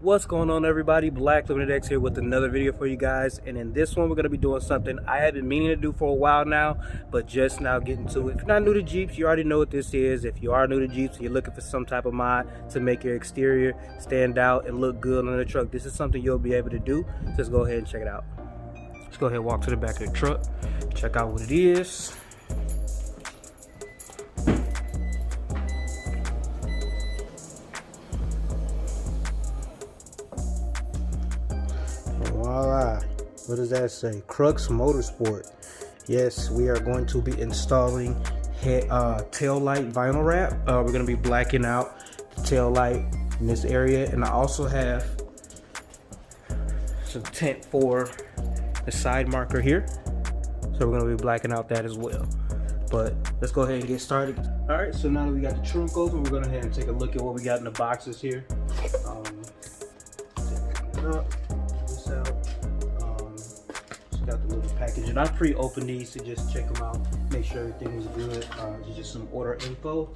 What's going on, everybody? Black LimitedX here with another video for you guys, and in this one we're going to be doing something I have been meaning to do for a while now, but just now getting to it. If you're not new to Jeeps, you already know what this is. If you are new to Jeeps and you're looking for some type of mod to make your exterior stand out and look good on the truck, this is something you'll be able to do. Just go ahead and check it out. Let's go ahead and walk to the back of the truck, check out what it is. Voila. What does that say? Crux Motorsport. Yes, we are going to be installing tail light vinyl wrap. We're going to be blacking out the tail light in this area, and I also have some tint for the side marker here, so we're going to be blacking out that as well. But let's go ahead and get started. All right, so now that we got the trunk open, we're going to go ahead and take a look at what we got in the boxes here. Got the little package, and I pre-opened these to just check them out, make sure everything was good. Just some order info.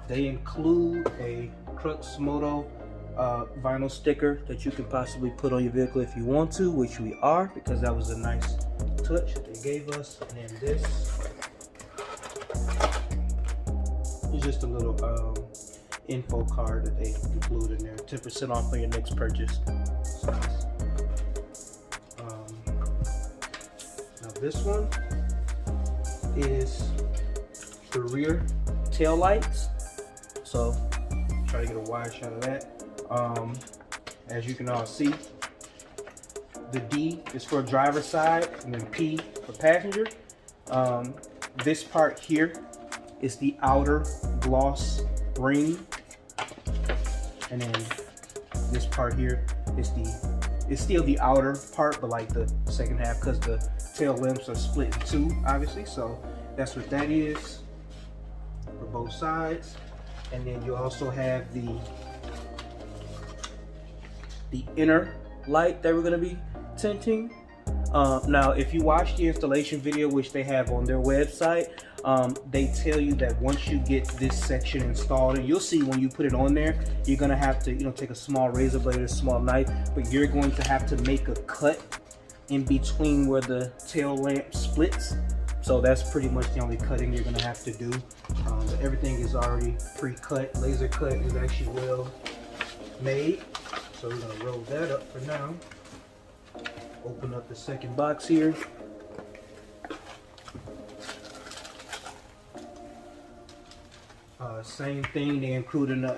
They include a Crux Moto vinyl sticker that you can possibly put on your vehicle if you want to, which we are, because that was a nice touch that they gave us. And then this is just a little info card that they include in there, 10% off on your next purchase. So, this one is the rear tail lights, so try to get a wide shot of that. As you can all see, the D is for driver's side and then P for passenger. This part here is the outer gloss ring, and then this part here is it's still the outer part, but like the second half, because the tail lamps are split in two, obviously. So that's what that is for both sides. And then you also have the inner light that we're going to be tinting. Now, if you watch the installation video, which they have on their website, they tell you that once you get this section installed, and you'll see when you put it on there, you're going to have to, take a small razor blade or a small knife, but you're going to have to make a cut in between where the tail lamp splits. So that's pretty much the only cutting you're going to have to do. But everything is already pre-cut. Laser cut is actually well made. So we're going to roll that up for now. Open up the second box here. Same thing, they include in the,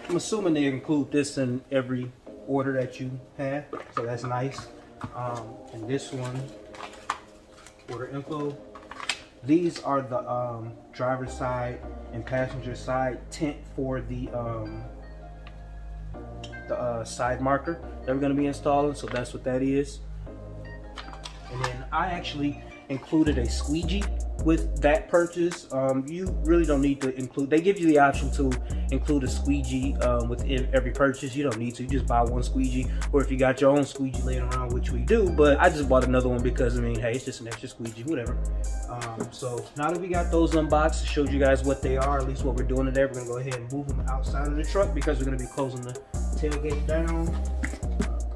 I'm assuming they include this in every order that you have, so that's nice. And this one, order info. These are the driver's side and passenger side tint for the side marker that we're going to be installing, so that's what that is. And then I actually included a squeegee with that purchase. You really don't need to include, they give you the option to include a squeegee with every purchase. You don't need to, you just buy one squeegee, or if you got your own squeegee laying around, which we do, but I just bought another one because, I mean, hey, it's just an extra squeegee, whatever. So now that we got those unboxed, showed you guys what they are, at least what we're doing today, we're gonna go ahead and move them outside of the truck because we're gonna be closing the tailgate down.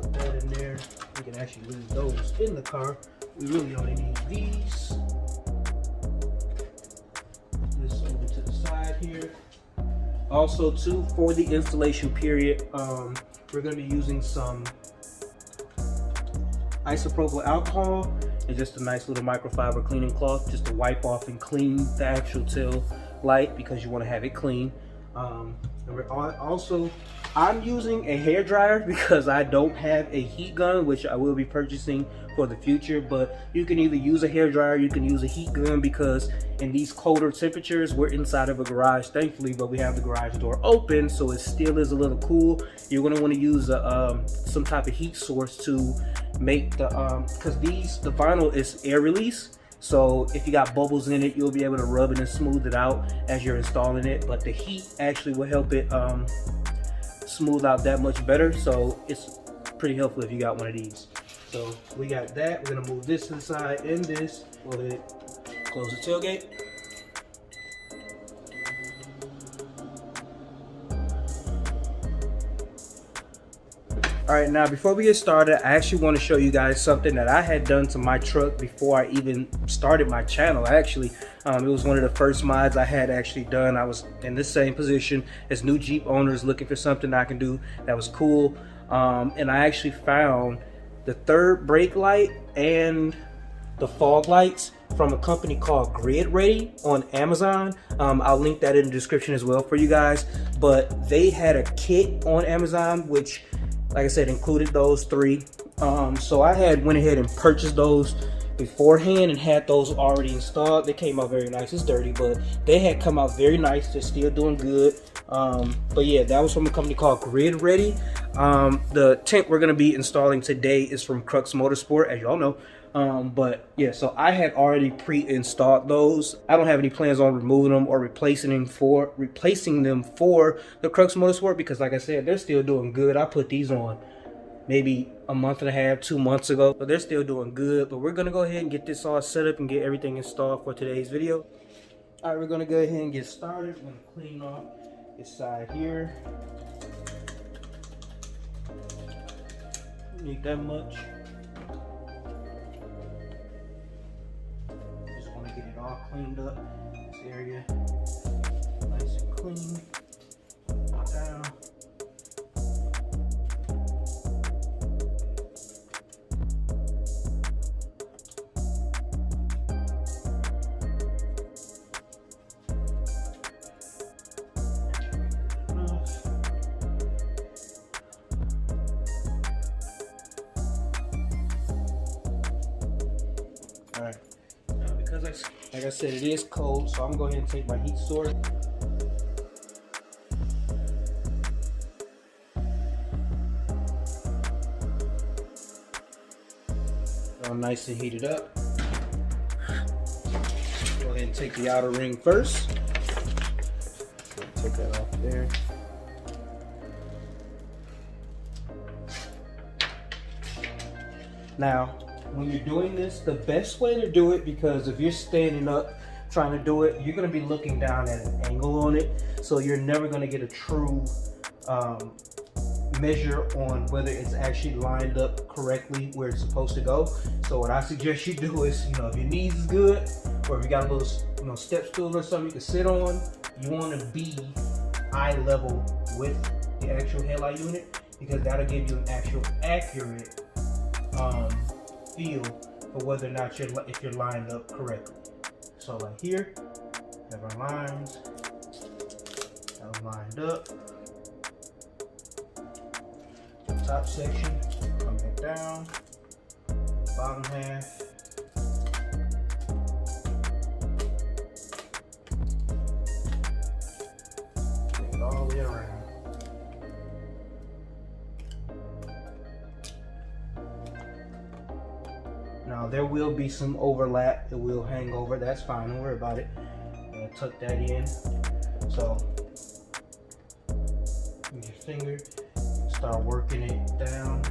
Put that in there. We can actually leave those in the car. We really only need these. This over to the side here. Also, too, for the installation period, we're going to be using some isopropyl alcohol and just a nice little microfiber cleaning cloth just to wipe off and clean the actual tail light, because you want to have it clean. And we're also, I'm using a hair dryer because I don't have a heat gun, which I will be purchasing for the future. But you can either use a hair dryer, you can use a heat gun, because in these colder temperatures, we're inside of a garage, thankfully, but we have the garage door open, so it still is a little cool. You're going to want to use some type of heat source to make the, because the vinyl is air release. So if you got bubbles in it, you'll be able to rub it and smooth it out as you're installing it. But the heat actually will help it smooth out that much better. So it's pretty helpful if you got one of these. So we got that. We're gonna move this to the side and this. Go ahead, close the tailgate. All right, now before we get started, I actually want to show you guys something that I had done to my truck before I even started my channel. Actually, it was one of the first mods I had actually done. I was in the same position as new Jeep owners looking for something I can do that was cool. And I actually found the third brake light and the fog lights from a company called Grid Ready on Amazon. I'll link that in the description as well for you guys. But they had a kit on Amazon, which, like I said, included those three. So I went ahead and purchased those beforehand and had those already installed. They came out very nice. It's dirty, but they had come out very nice. They're still doing good. But yeah, that was from a company called Grid Ready. The tint we're going to be installing today is from Crux Motorsport, as y'all know. But yeah, so I had already pre-installed those. I don't have any plans on removing them or replacing them for the Crux Motorsport, because like I said, they're still doing good. I put these on maybe a month and a half, 2 months ago, but they're still doing good. But we're gonna go ahead and get this all set up and get everything installed for today's video. All right, we're gonna go ahead and get started. We're gonna clean off this side here. Don't need that much. Just want to get it all cleaned up. This area nice and clean. Down. Alright, now because like I said, it is cold, so I'm going to go ahead and take my heat source. All nice and heated up. Go ahead and take the outer ring first. Take that off there. Now, when you're doing this, the best way to do it, because if you're standing up trying to do it, you're going to be looking down at an angle on it, so you're never going to get a true measure on whether it's actually lined up correctly where it's supposed to go. So what I suggest you do is, if your knees is good, or if you got a little step stool or something you can sit on, you want to be eye level with the actual headlight unit, because that'll give you an actual accurate feel for whether or not if you're lined up correctly. So like here, have our lines, have them lined up. The top section, come back down, bottom half. Bring it all the way around. Now there will be some overlap, it will hang over, that's fine, don't worry about it. Tuck that in. So use your finger, start working it down.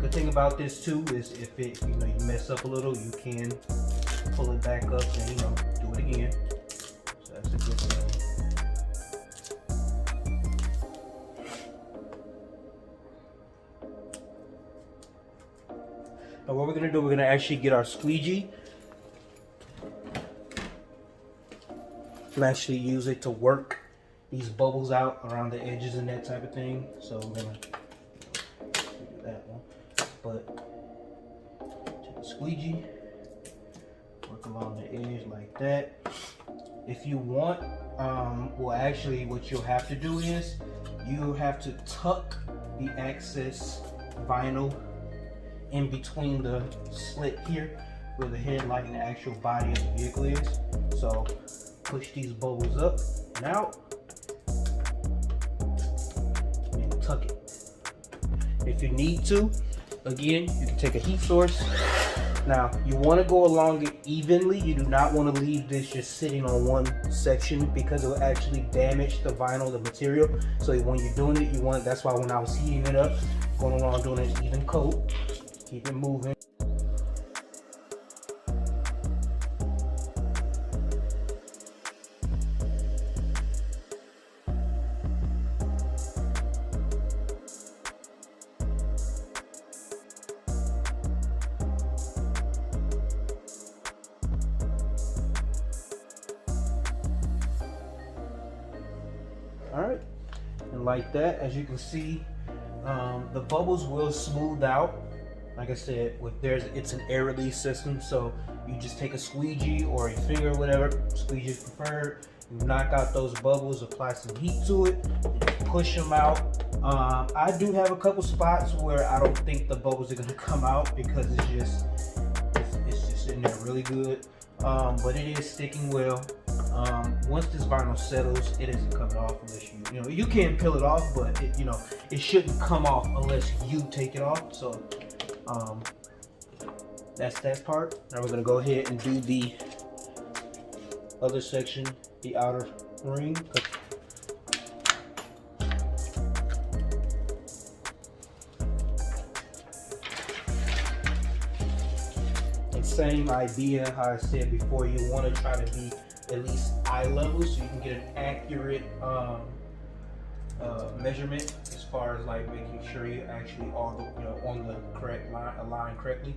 Good thing about this too is if it you mess up a little, you can pull it back up and do it again. So that's a good thing. Now what we're going to do, we're going to actually get our squeegee and actually use it to work these bubbles out around the edges and that type of thing. So we're going to do that one. But take a squeegee, work along the edge like that. If you want, well actually what you'll have to do is you have to tuck the excess vinyl in between the slit here where the headlight and the actual body of the vehicle is. So push these bubbles up and out and tuck it. If you need to, again, you can take a heat source. Now you want to go along it evenly. You do not want to leave this just sitting on one section, because it will actually damage the vinyl, the material. So when you're doing it, that's why when I was heating it up, going along doing an even coat, keep it moving. All right, and like that, as you can see, the bubbles will smooth out. Like I said, it's an air release system, so you just take a squeegee or a finger or whatever, squeegee is preferred, you knock out those bubbles, apply some heat to it, and push them out. I do have a couple spots where I don't think the bubbles are gonna come out because it's just in there really good, but it is sticking well. Once this vinyl settles, it isn't coming off unless you can peel it off, but it shouldn't come off unless you take it off. So that's that part. Now we're gonna go ahead and do the other section, the outer ring. And same idea, how I said before, you want to try to be at least eye level so you can get an accurate measurement as far as like making sure you actually are on the correct line, aligned correctly.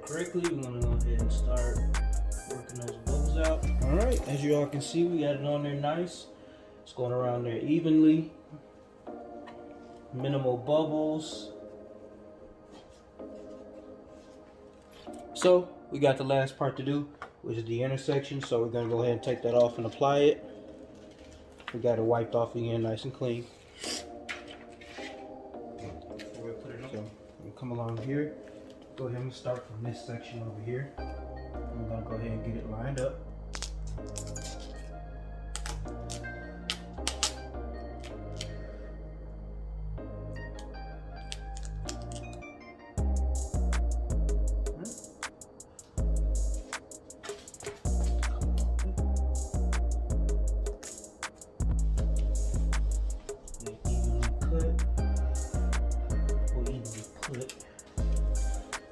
Correctly, we want to go ahead and start working those bubbles out. All right, as you all can see, we got it on there nice. It's going around there evenly. Minimal bubbles. So we got the last part to do, which is the intersection. So we're gonna go ahead and take that off and apply it. We got it wiped off again, nice and clean. Before we put it on, so we'll come along here. Go ahead and start from this section over here. I'm gonna go ahead and get it lined up.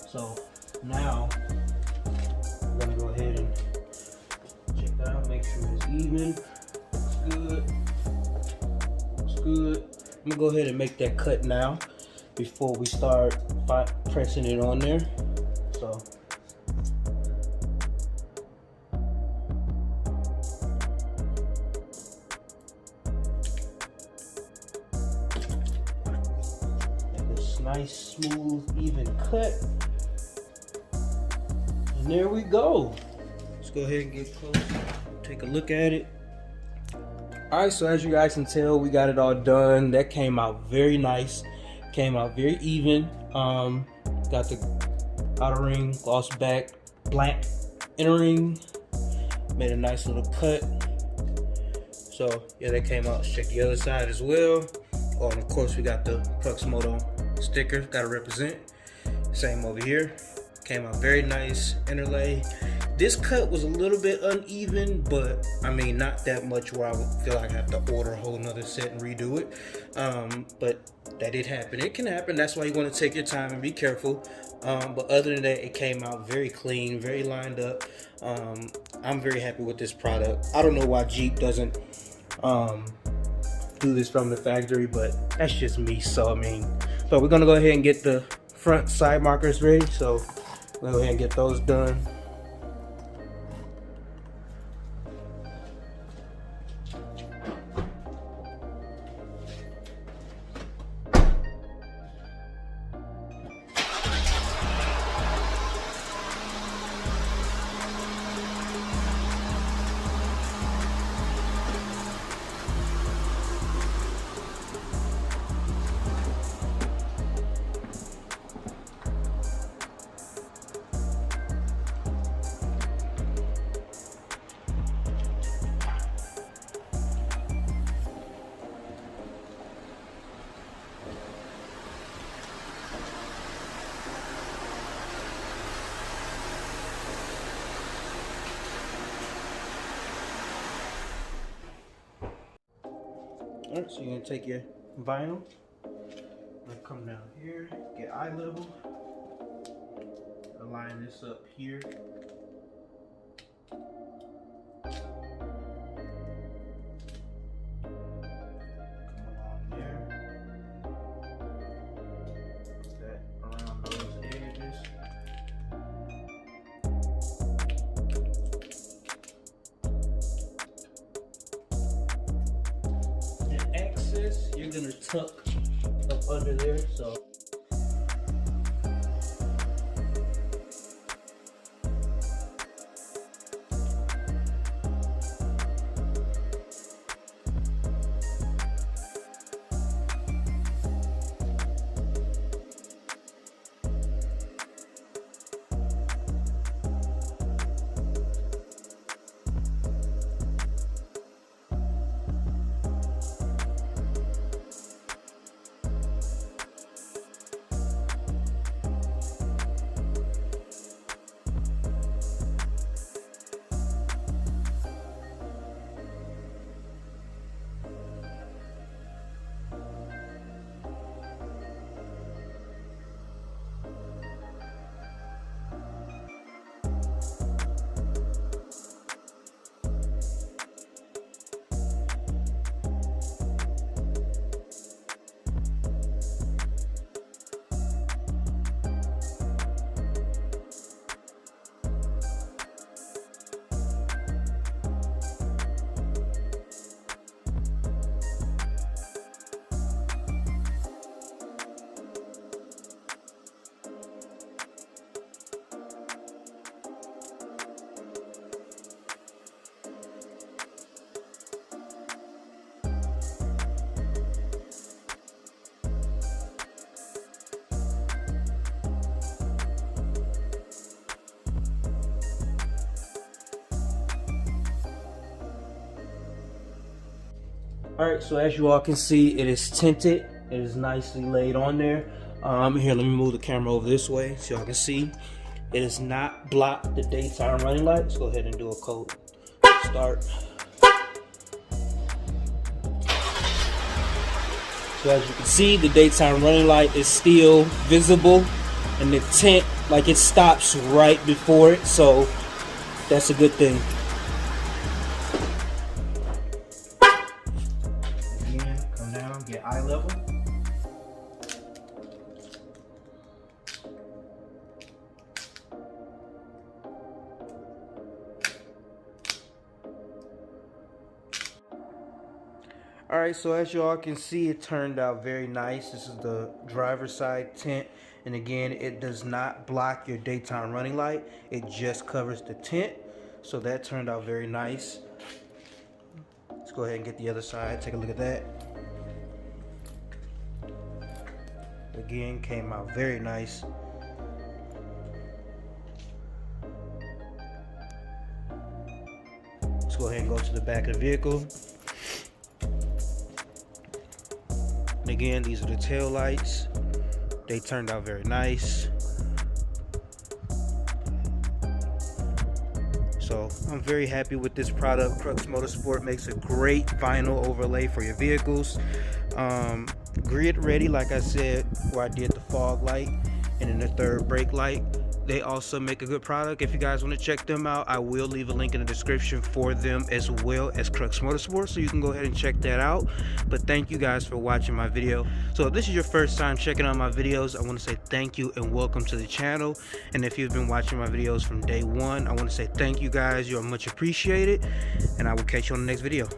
So now I'm gonna go ahead and check that out, make sure it's even. Looks good. Looks good. I'm gonna go ahead and make that cut now before we start pressing it on there. So make this nice, smooth, even cut. And there we go. Let's go ahead and get close, take a look at it. All right, so as you guys can tell, we got it all done. That came out very nice, came out very even. Got the outer ring, gloss back, black inner ring, made a nice little cut. So yeah, that came out. Let's check the other side as well. Oh, and of course we got the Crux Moto sticker, gotta represent. Same over here. Came out very nice, interlay. This cut was a little bit uneven, but I mean, not that much where I would feel like I have to order a whole nother set and redo it. But that did happen. It can happen. That's why you want to take your time and be careful. But other than that, it came out very clean, very lined up. I'm very happy with this product. I don't know why Jeep doesn't do this from the factory, but that's just me. So I mean, but we're gonna go ahead and get the front side markers ready. So we'll go ahead and get those done. Alright, so you're going to take your vinyl, come down here, get eye level, line this up here. You're gonna tuck up under there, so alright, so as you all can see, it is tinted. It is nicely laid on there. Here, let me move the camera over this way so y'all can see. It does not block the daytime running light. Let's go ahead and do a cold start. So as you can see, the daytime running light is still visible, and the tint, like, it stops right before it, so that's a good thing. Again, come down, get eye level. Alright, so as you all can see, it turned out very nice. This is the driver's side tint, and again, it does not block your daytime running light. It just covers the tint, so that turned out very nice. Let's go ahead and get the other side. Take a look at that. Again, came out very nice. Let's go ahead and go to the back of the vehicle. And again, these are the tail lights. They turned out very nice. So I'm very happy with this product. Crux Motorsport makes a great vinyl overlay for your vehicles. Grid ready, like I said, where I did the fog light and then the third brake light. They also make a good product. If you guys want to check them out, I will leave a link in the description for them, as well as Crux Motorsport, so you can go ahead and check that out. But thank you guys for watching my video. So if this is your first time checking out my videos, I want to say thank you and welcome to the channel. And if you've been watching my videos from day one, I want to say thank you guys. You are much appreciated, and I will catch you on the next video.